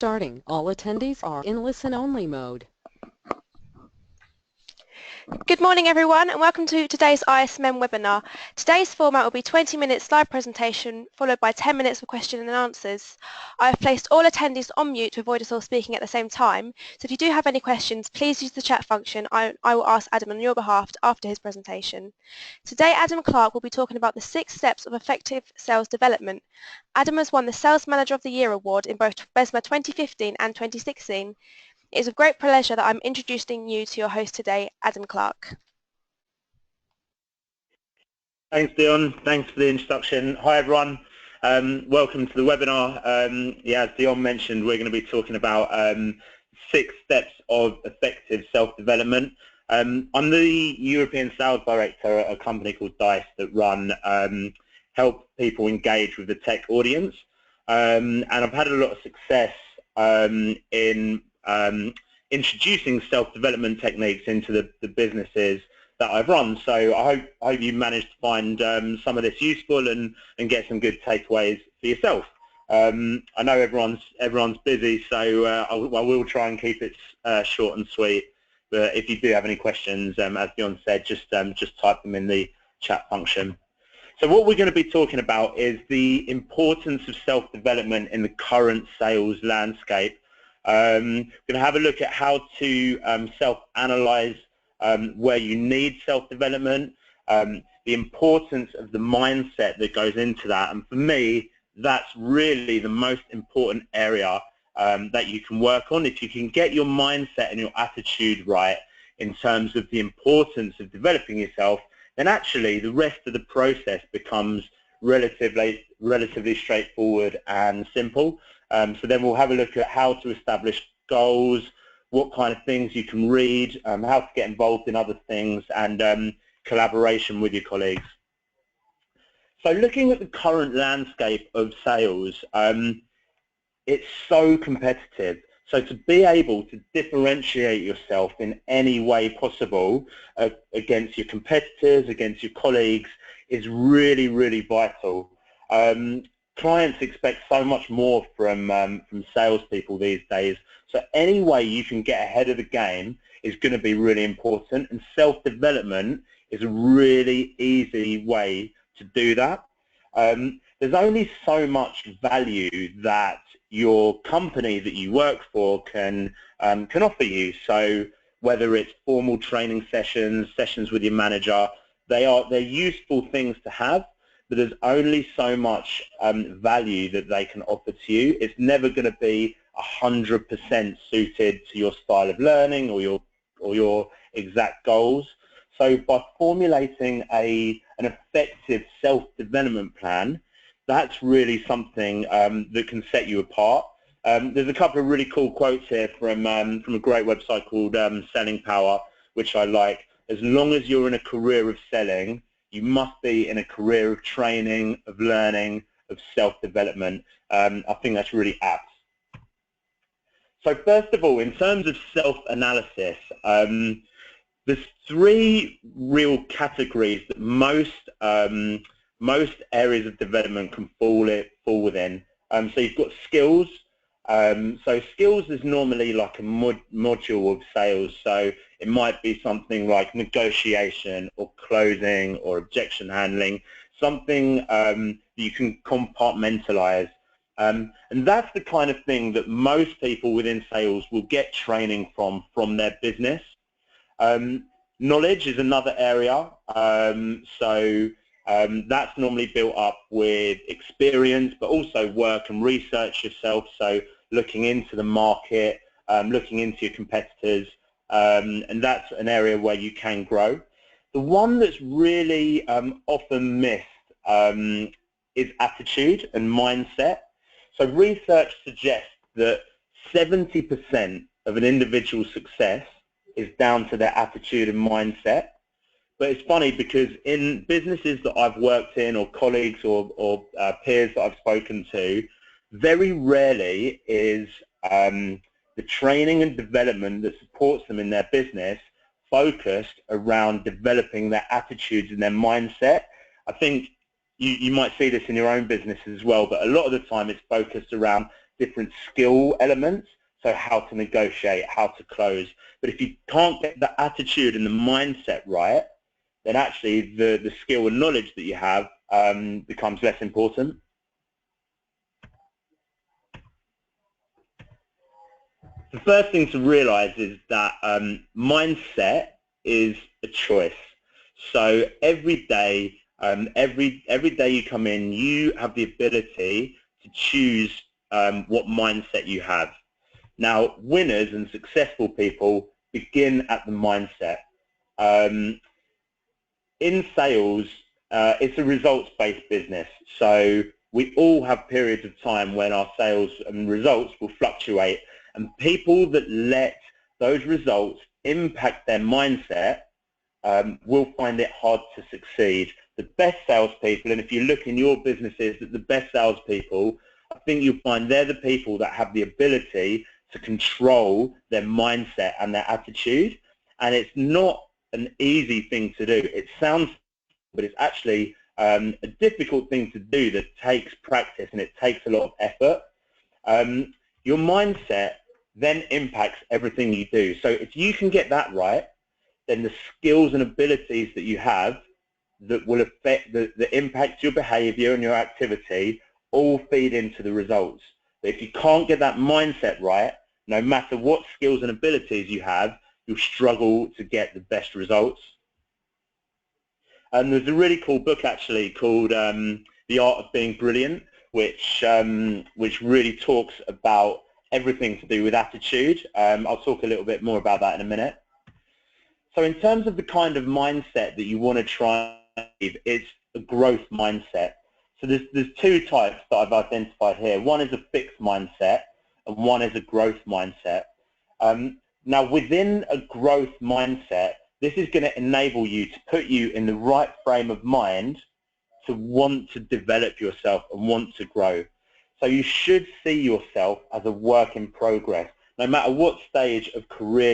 Starting. All attendees are in listen-only mode. Good morning everyone and welcome to today's ISMM webinar. Today's format will be 20 minutes slide presentation followed by 10 minutes of question and answers. I have placed all attendees on mute to avoid us all speaking at the same time, so if you do have any questions please use the chat function. I will ask Adam on your behalf after his presentation. Today Adam Clark will be talking about the 6 steps of effective sales development. Adam has won the Sales Manager of the Year award in both BESMA 2015 and 2016. It is with great pleasure that I'm introducing you to your host today, Adam Clark. Thanks, Dion. Thanks for the introduction. Hi, everyone. Welcome to the webinar. As Dion mentioned, we're going to be talking about 6 steps of effective self-development. I'm the European Sales Director at a company called Dice that help people engage with the tech audience. And I've had a lot of success in introducing self-development techniques into the businesses that I've run. So I hope you managed to find some of this useful and get some good takeaways for yourself. I know everyone's busy, so I will try and keep it short and sweet. But if you do have any questions, as Dion said, just type them in the chat function. So what we're going to be talking about is the importance of self-development in the current sales landscape. We're going to have a look at how to self-analyze where you need self-development, the importance of the mindset that goes into that, and for me that's really the most important area that you can work on. If you can get your mindset and your attitude right in terms of the importance of developing yourself, then actually the rest of the process becomes relatively straightforward and simple. So then we'll have a look at how to establish goals, what kind of things you can read, how to get involved in other things, and collaboration with your colleagues. So looking at the current landscape of sales, it's so competitive. So to be able to differentiate yourself in any way possible against your competitors, against your colleagues, is really, really vital. Clients expect so much more from salespeople these days. So any way you can get ahead of the game is going to be really important, and self-development is a really easy way to do that. There's only so much value that your company that you work for can offer you. So whether it's formal training sessions with your manager, they're useful things to have, but there's only so much value that they can offer to you. It's never going to be 100% suited to your style of learning or your exact goals. So by formulating an effective self-development plan, that's really something that can set you apart. There's a couple of really cool quotes here from a great website called Selling Power, which I like. As long as you're in a career of selling, you must be in a career of training, of learning, of self-development. I think that's really apt. So first of all, in terms of self-analysis, there's 3 real categories that most areas of development can fall within. So you've got skills. So skills is normally like a module of sales. So it might be something like negotiation or closing or objection handling, something that you can compartmentalize. And that's the kind of thing that most people within sales will get training from their business. Knowledge is another area. That's normally built up with experience, but also work and research yourself. So looking into the market, looking into your competitors, and that's an area where you can grow. The one that's really often missed is attitude and mindset. So research suggests that 70% of an individual's success is down to their attitude and mindset. But it's funny because in businesses that I've worked in, or colleagues or peers that I've spoken to, very rarely is the training and development that supports them in their business focused around developing their attitudes and their mindset. I think you might see this in your own business as well, but a lot of the time it's focused around different skill elements, so how to negotiate, how to close. But if you can't get the attitude and the mindset right, then actually the skill and knowledge that you have becomes less important. The first thing to realize is that mindset is a choice. So every day you come in, you have the ability to choose what mindset you have. Now, winners and successful people begin at the mindset. In sales, it's a results-based business, so we all have periods of time when our sales and results will fluctuate, and people that let those results impact their mindset will find it hard to succeed. The best salespeople, and if you look in your businesses at the best salespeople, I think you'll find they're the people that have the ability to control their mindset and their attitude. And it's not an easy thing to do. It sounds, but it's actually a difficult thing to do that takes practice and it takes a lot of effort. Your mindset then impacts everything you do. So if you can get that right, then the skills and abilities that you have that will affect, that impact your behavior and your activity all feed into the results. But if you can't get that mindset right, no matter what skills and abilities you have, you'll struggle to get the best results. And there's a really cool book actually called The Art of Being Brilliant, which really talks about everything to do with attitude. I'll talk a little bit more about that in a minute. So in terms of the kind of mindset that you want to try, it's a growth mindset. So there's two types that I've identified here. One is a fixed mindset and one is a growth mindset. Now within a growth mindset, this is going to enable you to put you in the right frame of mind to want to develop yourself and want to grow. So you should see yourself as a work in progress. No matter what stage of career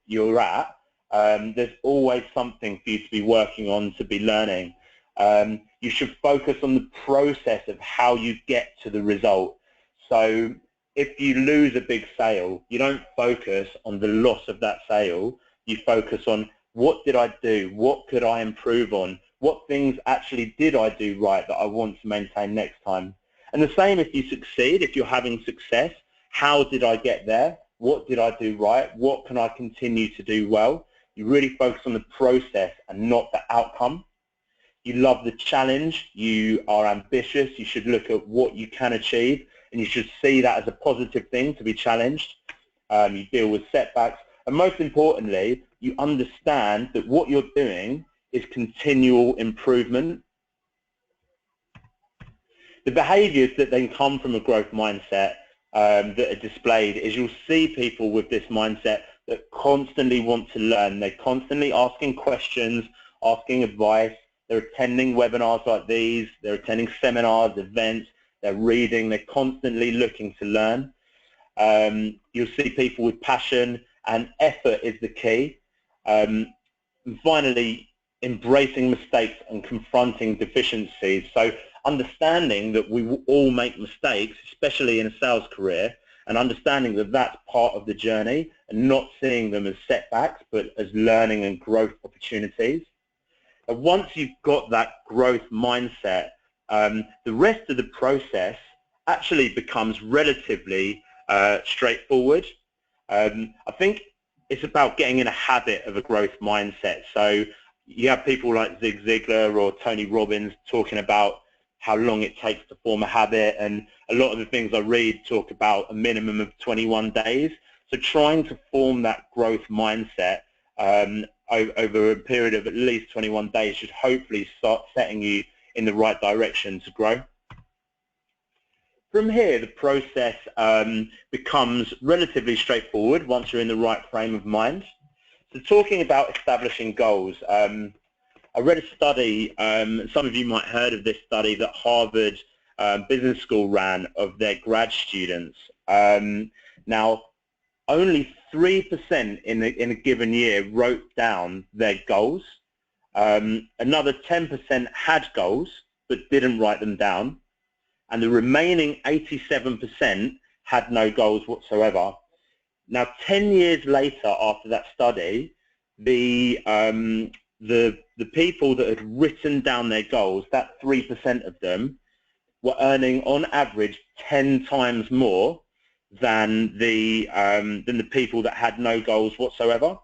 you're at, there's always something for you to be working on, to be learning. You should focus on the process of how you get to the result. So if you lose a big sale, you don't focus on the loss of that sale. You focus on what did I do? What could I improve on? What things actually did I do right that I want to maintain next time? And the same if you succeed, if you're having success, how did I get there? What did I do right? What can I continue to do well? You really focus on the process and not the outcome. You love the challenge. You are ambitious. You should look at what you can achieve, and you should see that as a positive thing to be challenged. You deal with setbacks. And most importantly, you understand that what you're doing is continual improvement. The behaviors that then come from a growth mindset that are displayed is you'll see people with this mindset that constantly want to learn. They're constantly asking questions, asking advice. They're attending webinars like these. They're attending seminars, events. They're reading. They're constantly looking to learn. You'll see people with passion, and effort is the key. And finally, embracing mistakes and confronting deficiencies. So understanding that we will all make mistakes, especially in a sales career, and understanding that that's part of the journey and not seeing them as setbacks but as learning and growth opportunities. And once you've got that growth mindset, the rest of the process actually becomes relatively straightforward. I think it's about getting in a habit of a growth mindset. So you have people like Zig Ziglar or Tony Robbins talking about how long it takes to form a habit, and a lot of the things I read talk about a minimum of 21 days. So trying to form that growth mindset over a period of at least 21 days should hopefully start setting you in the right direction to grow. From here, the process becomes relatively straightforward once you're in the right frame of mind. So talking about establishing goals, I read a study, some of you might have heard of this study that Harvard Business School ran of their grad students. Now, only 3% in a given year wrote down their goals. Another 10% had goals but didn't write them down. And the remaining 87% had no goals whatsoever. Now, 10 years later after that study, the people that had written down their goals, that 3% of them, were earning on average 10 times more than the people that had no goals whatsoever.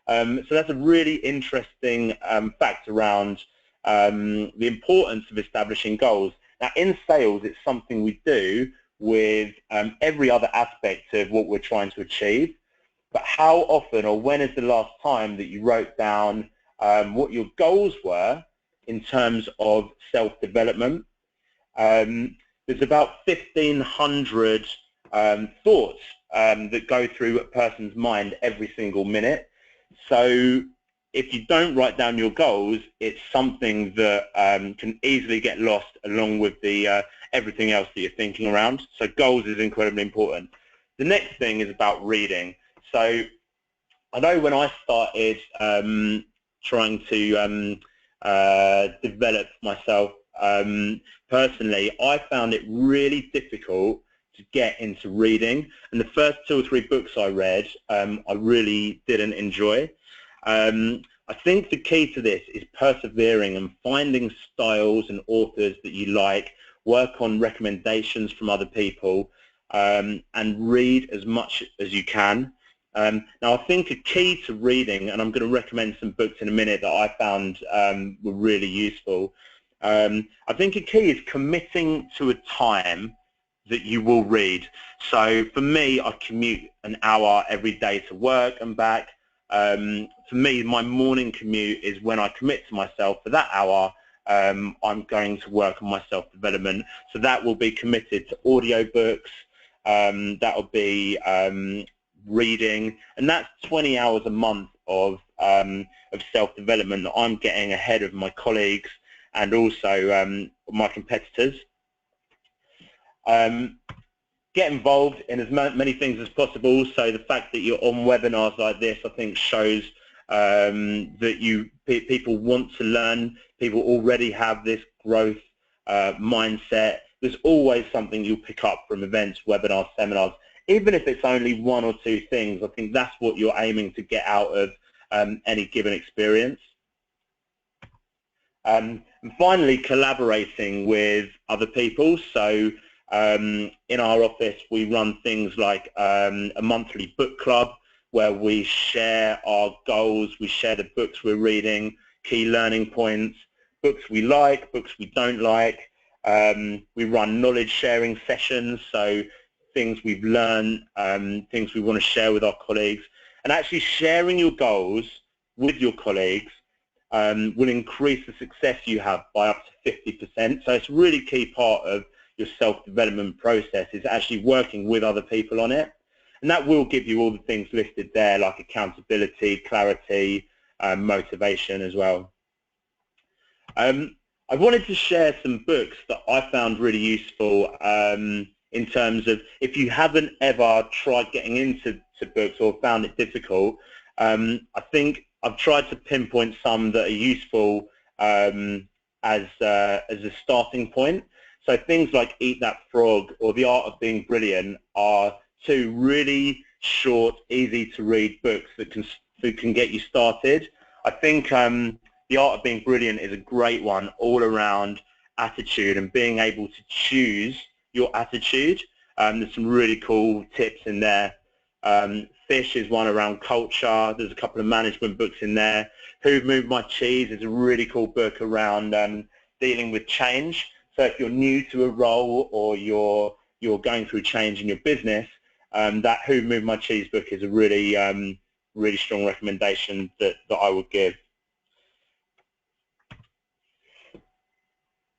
So that's a really interesting fact around the importance of establishing goals. Now, in sales, it's something we do with every other aspect of what we're trying to achieve. But how often, or when is the last time that you wrote down what your goals were in terms of self-development? There's about 1,500 thoughts that go through a person's mind every single minute. So if you don't write down your goals, it's something that can easily get lost along with the everything else that you're thinking around. So goals is incredibly important. The next thing is about reading. So I know when I started trying to develop myself personally, I found it really difficult to get into reading, and the first 2 or 3 books I read I really didn't enjoy. I think the key to this is persevering and finding styles and authors that you like, work on recommendations from other people, and read as much as you can. Now, I think a key to reading, and I'm going to recommend some books in a minute that I found were really useful. I think a key is committing to a time that you will read. So for me, I commute an hour every day to work and back. For me, my morning commute is when I commit to myself for that hour. I'm going to work on my self-development. So that will be committed to audiobooks. That will be reading, and that's 20 hours a month of self-development that I'm getting ahead of my colleagues and also my competitors. Get involved in as many things as possible. So the fact that you're on webinars like this, I think, shows that people want to learn. People already have this growth mindset. There's always something you'll pick up from events, webinars, seminars. Even if it's only 1 or 2 things, I think that's what you're aiming to get out of any given experience. And finally, collaborating with other people. So in our office, we run things like a monthly book club where we share our goals, we share the books we're reading, key learning points, books we like, books we don't like. We run knowledge sharing sessions, so things we've learned, things we want to share with our colleagues. And actually sharing your goals with your colleagues will increase the success you have by up to 50%. So it's a really key part of your self-development process is actually working with other people on it. And that will give you all the things listed there, like accountability, clarity, motivation as well. I wanted to share some books that I found really useful in terms of if you haven't ever tried getting into books or found it difficult. I think I've tried to pinpoint some that are useful as a starting point. So things like Eat That Frog or The Art of Being Brilliant are 2 really short, easy to read books that can get you started. I think The Art of Being Brilliant is a great one all around attitude and being able to choose your attitude. There's some really cool tips in there. Fish is one around culture. There's a couple of management books in there. Who Moved My Cheese is a really cool book around dealing with change. So if you're new to a role or you're going through change in your business, that Who Moved My Cheese book is a really really strong recommendation that I would give.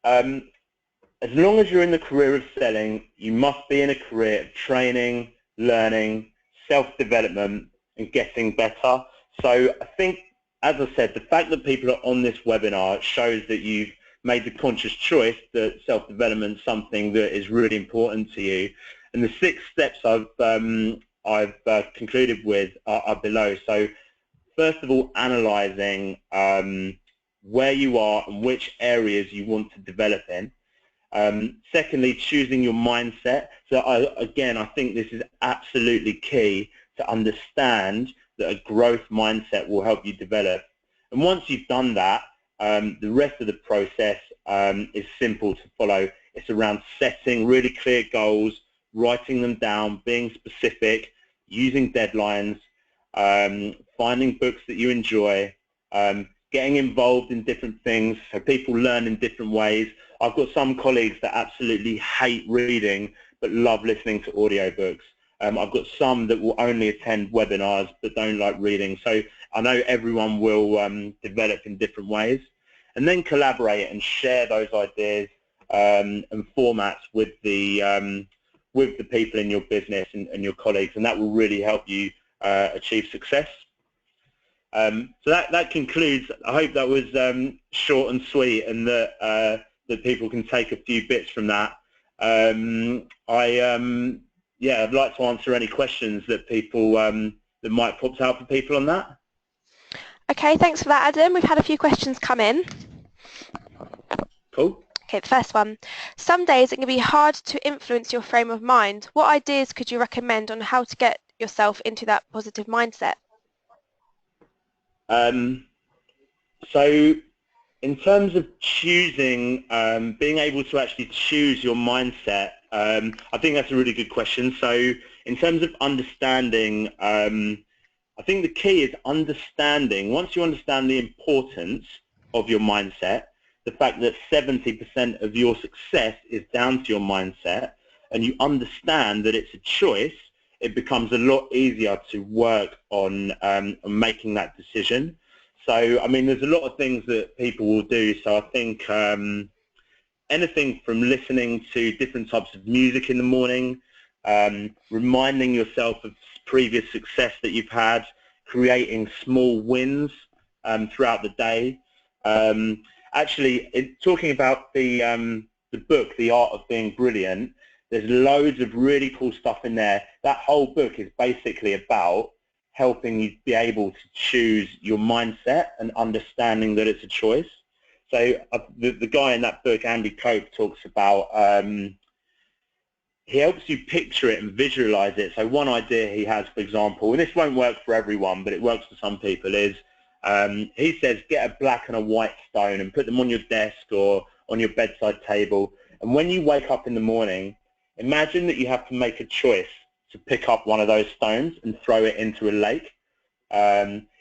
As long as you're in the career of selling, you must be in a career of training, learning, self-development, and getting better. So I think, as I said, the fact that people are on this webinar shows that you've made the conscious choice that self-development is something that is really important to you. And the 6 steps I've concluded with are below. So first of all, analysing where you are and which areas you want to develop in. Secondly, choosing your mindset. So again, I think this is absolutely key to understand that a growth mindset will help you develop. And once you've done that, the rest of the process is simple to follow. It's around setting really clear goals, writing them down, being specific, using deadlines, finding books that you enjoy, getting involved in different things so people learn in different ways. I've got some colleagues that absolutely hate reading but love listening to audiobooks. I've got some that will only attend webinars but don't like reading. So I know everyone will develop in different ways. And then collaborate and share those ideas and formats with the people in your business and your colleagues, and that will really help you achieve success. So that concludes. I hope that was short and sweet, and that people can take a few bits from that. I'd like to answer any questions that people that might pop out for people on that. Okay, thanks for that, Adam. We've had a few questions come in. Cool. Okay, the first one. Some days it can be hard to influence your frame of mind. What ideas could you recommend on how to get yourself into that positive mindset? So in terms of choosing, being able to actually choose your mindset, I think that's a really good question. So in terms of understanding, I think the key is understanding. Once you understand the importance of your mindset, the fact that 70% of your success is down to your mindset, and you understand that it's a choice, it becomes a lot easier to work on making that decision. So, I mean, there's a lot of things that people will do. So I think anything from listening to different types of music in the morning, reminding yourself of previous success that you've had, creating small wins throughout the day. Actually, talking about the book, The Art of Being Brilliant, there's loads of really cool stuff in there. That whole book is basically about helping you be able to choose your mindset and understanding that it's a choice. So the guy in that book, Andy Cope, talks about, he helps you picture it and visualize it. So one idea he has, for example, and this won't work for everyone, but it works for some people, is he says get a black and a white stone and put them on your desk or on your bedside table. And when you wake up in the morning, imagine that you have to make a choice to pick up one of those stones and throw it into a lake.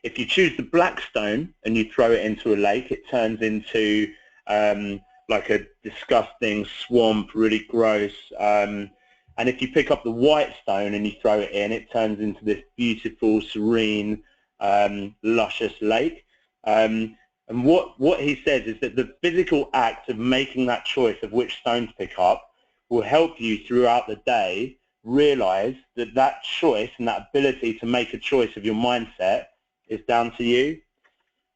If you choose the black stone and you throw it into a lake, it turns into like a disgusting swamp, really gross. And if you pick up the white stone and you throw it in, it turns into this beautiful, serene, luscious lake. And what he says is that the physical act of making that choice of which stone to pick up will help you throughout the day realize that that choice and that ability to make a choice of your mindset is down to you.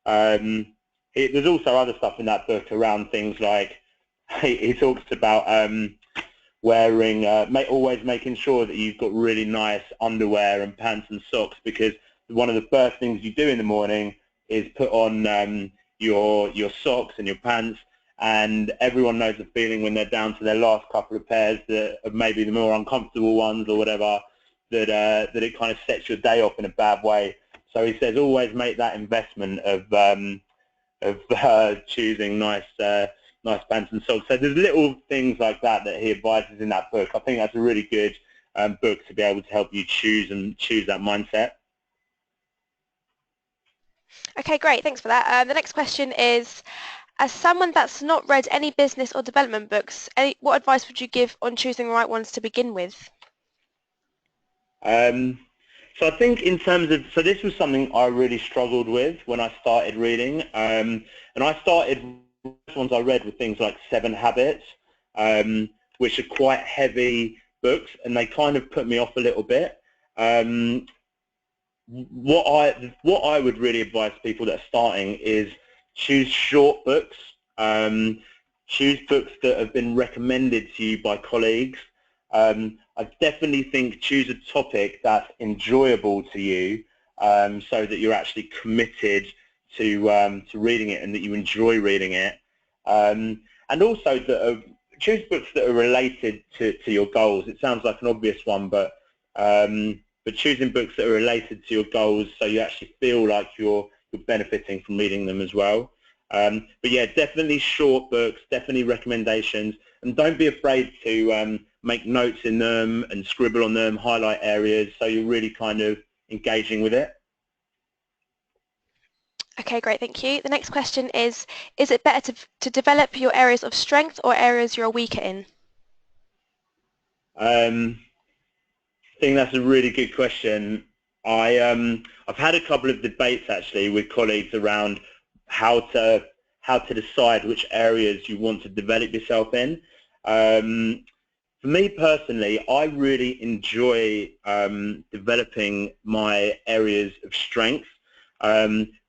There's also other stuff in that book around things like, he talks about wearing, always making sure that you've got really nice underwear and pants and socks, because one of the first things you do in the morning is put on your socks and your pants, and everyone knows the feeling when they're down to their last couple of pairs that are maybe the more uncomfortable ones or whatever, that it kind of sets your day off in a bad way. So he says always make that investment of choosing nice pants and socks. So there's little things like that he advises in that book. I think that's a really good book to be able to help you choose that mindset. Okay, great. Thanks for that. The next question is, as someone that's not read any business or development books, what advice would you give on choosing the right ones to begin with? So I think in terms of, so this was something I really struggled with when I started reading, and I started, the first ones I read were things like 7 Habits, which are quite heavy books, and they kind of put me off a little bit. What I would really advise people that are starting is choose short books, choose books that have been recommended to you by colleagues. I definitely think choose a topic that's enjoyable to you, so that you're actually committed to reading it and that you enjoy reading it, and also that choose books that are related to your goals. It sounds like an obvious one, but choosing books that are related to your goals so you actually feel like you're benefiting from reading them as well. But yeah, definitely short books, definitely recommendations, and don't be afraid to make notes in them and scribble on them, highlight areas, so you're really kind of engaging with it. Okay, great, thank you. The next question is it better to develop your areas of strength or areas you're weaker in? I think that's a really good question. I've had a couple of debates actually with colleagues around how to decide which areas you want to develop yourself in. For me personally, I really enjoy developing my areas of strength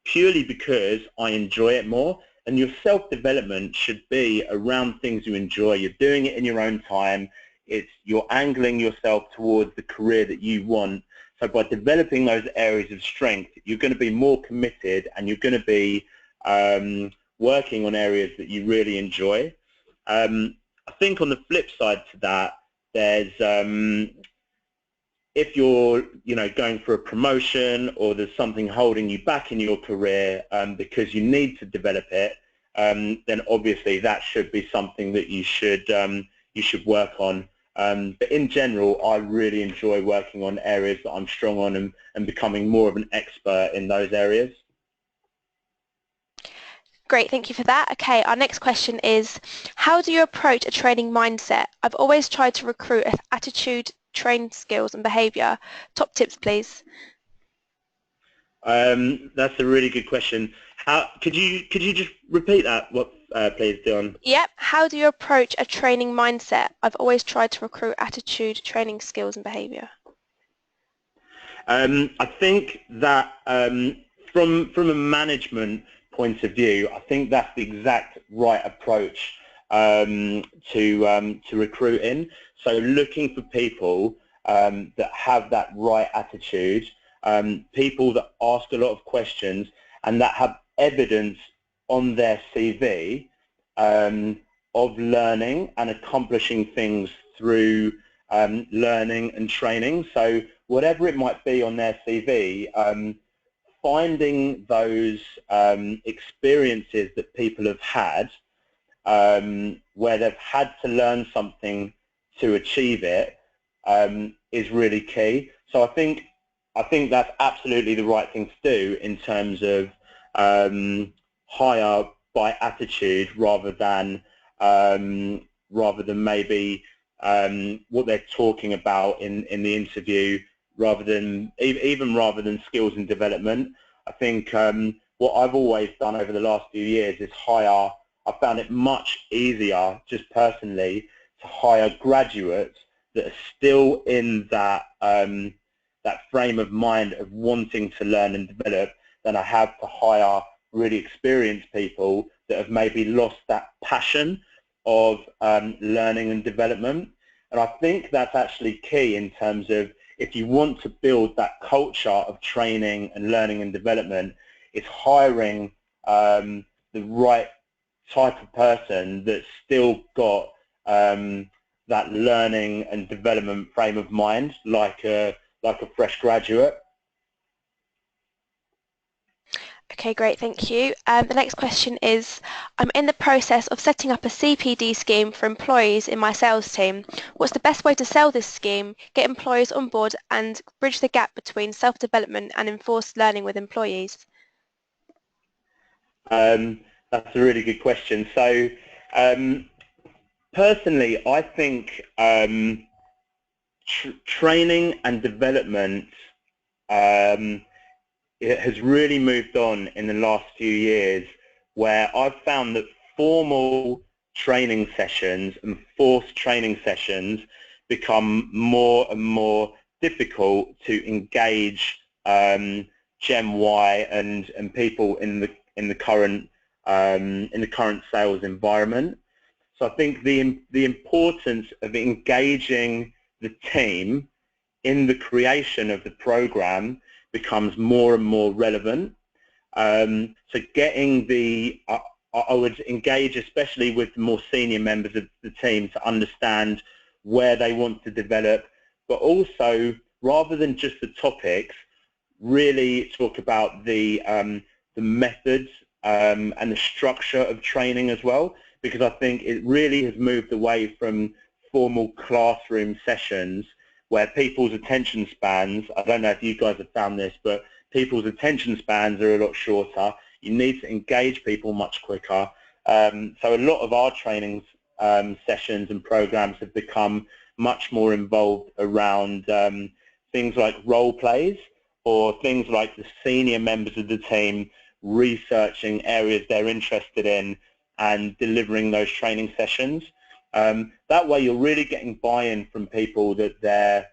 purely because I enjoy it more. And your self-development should be around things you enjoy. You're doing it in your own time. You're angling yourself towards the career that you want. So by developing those areas of strength, you're going to be more committed and you're going to be working on areas that you really enjoy. I think on the flip side to that, there's if you're going for a promotion or there's something holding you back in your career because you need to develop it, then obviously that should be something that you should work on. But in general, I really enjoy working on areas that I'm strong on and becoming more of an expert in those areas. Great, thank you for that. Okay, our next question is, how do you approach a training mindset? I've always tried to recruit attitude, train skills and behaviour. Top tips, please. That's a really good question. Could you just repeat that, please, Dion? Yep. How do you approach a training mindset? I've always tried to recruit attitude, training skills and behaviour. I think that from a management point of view, I think that's the exact right approach to recruiting. So looking for people that have that right attitude, people that ask a lot of questions and that have evidence on their CV of learning and accomplishing things through learning and training. So whatever it might be on their CV, finding those experiences that people have had where they've had to learn something to achieve it is really key. So I think that's absolutely the right thing to do in terms of hire by attitude rather than maybe what they're talking about in the interview, rather than skills and development. I think what I've always done over the last few years is hire. I found it much easier, just personally, to hire graduates that are still in that that frame of mind of wanting to learn and develop than I have to hire really experienced people that have maybe lost that passion of learning and development. And I think that's actually key in terms of, if you want to build that culture of training and learning and development, it's hiring the right type of person that's still got that learning and development frame of mind, like a fresh graduate. Okay, great, thank you. The next question is, I'm in the process of setting up a CPD scheme for employees in my sales team. What's the best way to sell this scheme, get employees on board and bridge the gap between self-development and enforced learning with employees? That's a really good question. So personally, I think training and development it has really moved on in the last few years, where I've found that formal training sessions and forced training sessions become more and more difficult to engage Gen Y and people in the current sales environment. So I think the importance of engaging the team in the creation of the program becomes more and more relevant. So getting the I would engage especially with the more senior members of the team to understand where they want to develop, but also rather than just the topics, really talk about the methods and the structure of training as well, because I think it really has moved away from formal classroom sessions where people's attention spans, I don't know if you guys have found this, but people's attention spans are a lot shorter. You need to engage people much quicker. So a lot of our trainings sessions and programs have become much more involved around things like role plays, or things like the senior members of the team researching areas they're interested in and delivering those training sessions. That way you're really getting buy-in from people that they're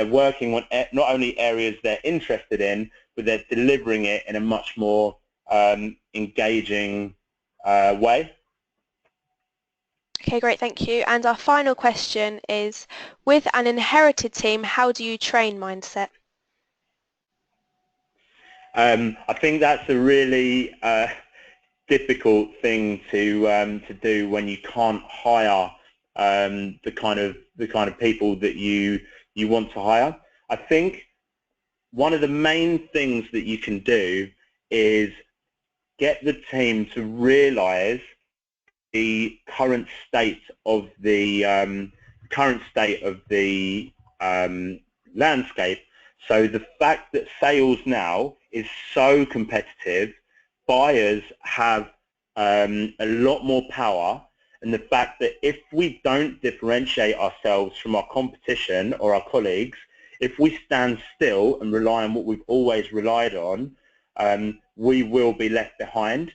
working on not only areas they're interested in, but they're delivering it in a much more engaging way. Okay, great, thank you. And our final question is, with an inherited team, how do you train mindset? I think that's a really difficult thing to do when you can't hire the kind of people that you want to hire. I think one of the main things that you can do is get the team to realise the current state of the landscape. So the fact that sales now is so competitive, buyers have a lot more power, and the fact that if we don't differentiate ourselves from our competition or our colleagues, if we stand still and rely on what we've always relied on, we will be left behind.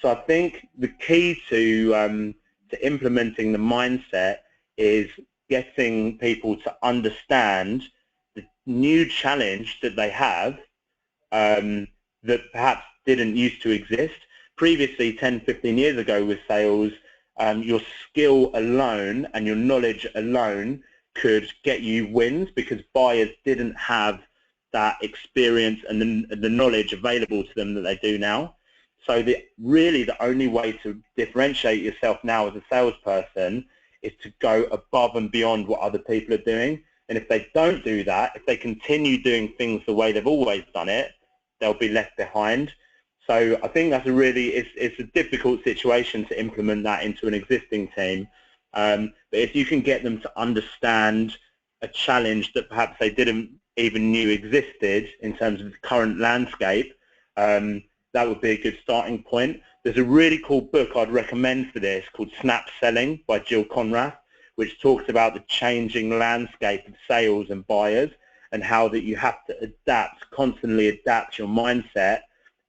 So I think the key to implementing the mindset is getting people to understand the new challenge that they have that perhaps didn't used to exist. Previously, 10, 15 years ago with sales, your skill alone and your knowledge alone could get you wins because buyers didn't have that experience and the knowledge available to them that they do now. So really the only way to differentiate yourself now as a salesperson is to go above and beyond what other people are doing. And if they don't do that, if they continue doing things the way they've always done it, they'll be left behind. So I think that's it's a difficult situation to implement that into an existing team. But if you can get them to understand a challenge that perhaps they didn't even knew existed in terms of the current landscape, that would be a good starting point. There's a really cool book I'd recommend for this called Snap Selling by Jill Conrath, which talks about the changing landscape of sales and buyers and how that you have to constantly adapt your mindset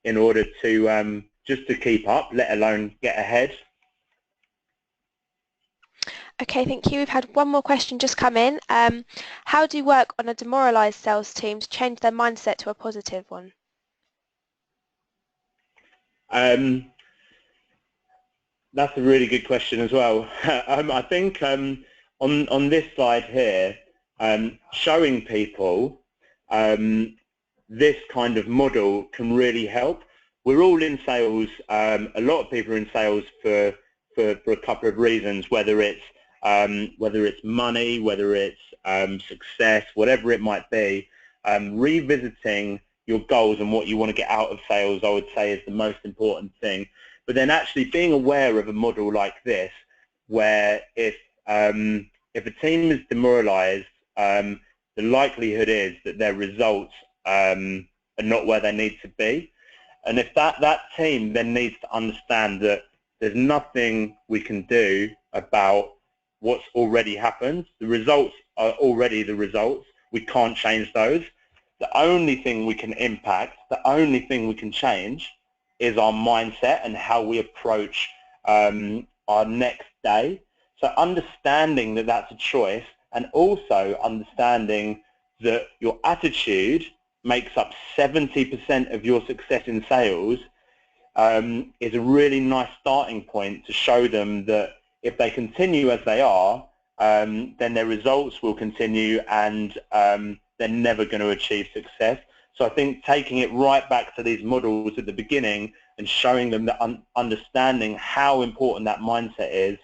in order to just to keep up, let alone get ahead. Okay, thank you. We've had one more question just come in. How do you work on a demoralised sales team to change their mindset to a positive one? That's a really good question as well. I think on this slide here, showing people this kind of model can really help. We're all in sales. A lot of people are in sales for a couple of reasons, whether it's money, whether it's success, whatever it might be. Revisiting your goals and what you want to get out of sales, I would say, is the most important thing. But then actually being aware of a model like this, where if a team is demoralized, the likelihood is that their results are not where they need to be. And if that team then needs to understand that there's nothing we can do about what's already happened. The results are already the results. We can't change those. The only thing we can impact, the only thing we can change is our mindset and how we approach our next day. So understanding that that's a choice, and also understanding that your attitude makes up 70% of your success in sales is a really nice starting point to show them that if they continue as they are, then their results will continue, and they're never going to achieve success. So I think taking it right back to these models at the beginning and showing them that understanding how important that mindset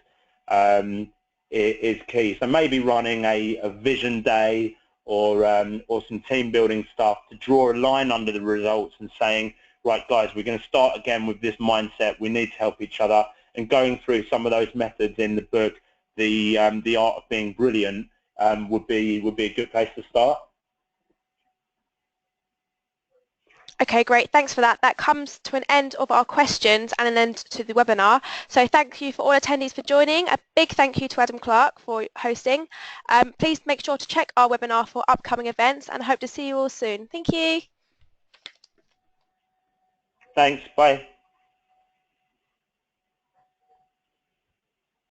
is key. So maybe running a vision day or some team building stuff to draw a line under the results and saying, right guys, we're going to start again with this mindset, we need to help each other, and going through some of those methods in the book, the art of being brilliant, would be a good place to start. Okay, great. Thanks for that. That comes to an end of our questions and an end to the webinar. So thank you for all attendees for joining. A big thank you to Adam Clark for hosting. Please make sure to check our webinar for upcoming events and hope to see you all soon. Thank you. Thanks. Bye.